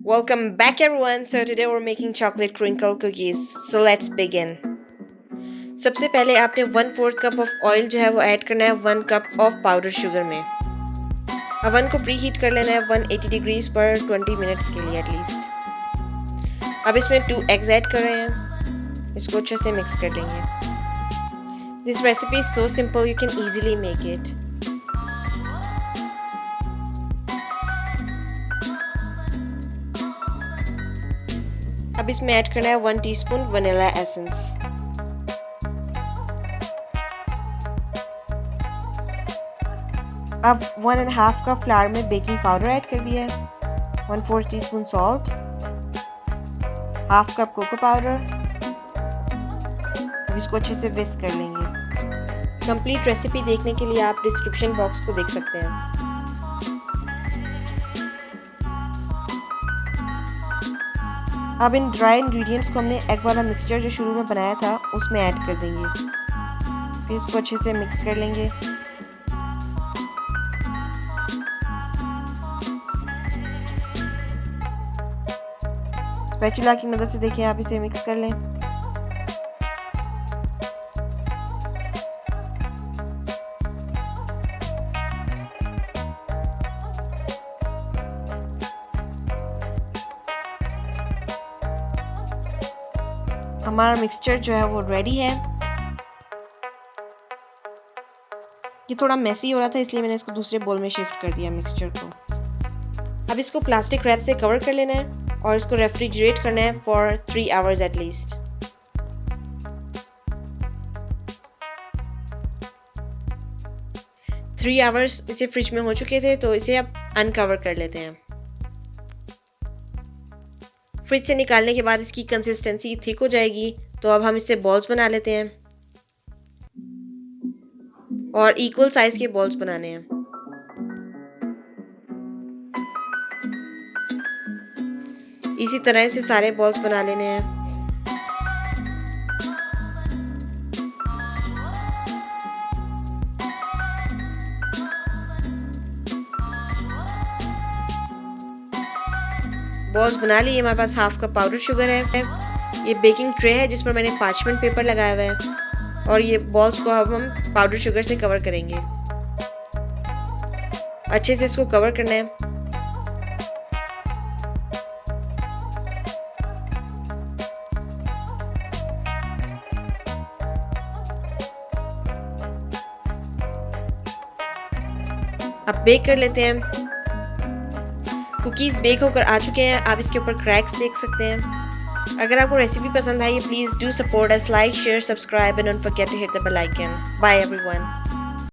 Welcome back everyone. So today we're making chocolate crinkle cookies. So let's begin. सबसे पहले आपने 1/4 cup of oil जो है वो ऐड करना है 1 कप ऑफ पाउडर शुगर में। अवन को प्री हीट कर लेना है 180 डिग्रीज पर 20 मिनट्स के लिए एटलीस्ट। अब इसमें 2 एग्स ऐड कर रहे हैं, इसको अच्छे से मिक्स कर लेंगे। This recipe is so simple, you can easily make it. अब इसमें ऐड करना है 1 टीस्पून वनीला एसेंस। अब 1.5 कप फ्लावर में बेकिंग पाउडर ऐड कर दिया है, 1/4 teaspoon salt, half cup cocoa powder. अब इसको अच्छे से विस्क कर लेंगे। कंप्लीट रेसिपी देखने के लिए आप डिस्क्रिप्शन बॉक्स को देख सकते हैं। अब इन ड्राई इंग्रेडिएंट्स को हमने एग वाला मिक्सचर जो शुरू में बनाया था उसमें ऐड कर देंगे, फिर इसको अच्छे से मिक्स कर लेंगे। स्पैचुला की मदद से देखिए आप इसे मिक्स कर लें। हमारा मिक्सचर जो है वो रेडी है। ये थोड़ा मेसी हो रहा था इसलिए मैंने इसको दूसरे बोल में शिफ्ट कर दिया मिक्सचर को। अब इसको प्लास्टिक रैप से कवर कर लेना है और इसको रेफ्रिजरेट करना है for 3 hours at least. Three hours इसे फ्रिज में हो चुके थे, तो इसे अब अनकवर कर लेते हैं। फ्रिज से निकालने के बाद इसकी कंसिस्टेंसी थिक हो जाएगी, तो अब हम इससे बॉल्स बना लेते हैं और इक्वल साइज के बॉल्स बनाने हैं। इसी तरह से सारे बॉल्स बना लेने हैं। बॉल्स बना लिए। हमारे पास हाफ कप पाउडर शुगर है। ये बेकिंग ट्रे है जिस पर मैंने पार्चमेंट पेपर लगाया हुआ है और ये बॉल्स को अब हम पाउडर शुगर से कवर करेंगे। अच्छे से इसको कवर करना है। अब बेक कर लेते हैं। कुकीज़ बेक होकर आ चुके हैं, आप इसके ऊपर क्रैक्स देख सकते हैं। अगर आपको रेसिपी पसंद आई, please do support us, like, share, subscribe and don't forget to hit the bell icon. Bye everyone.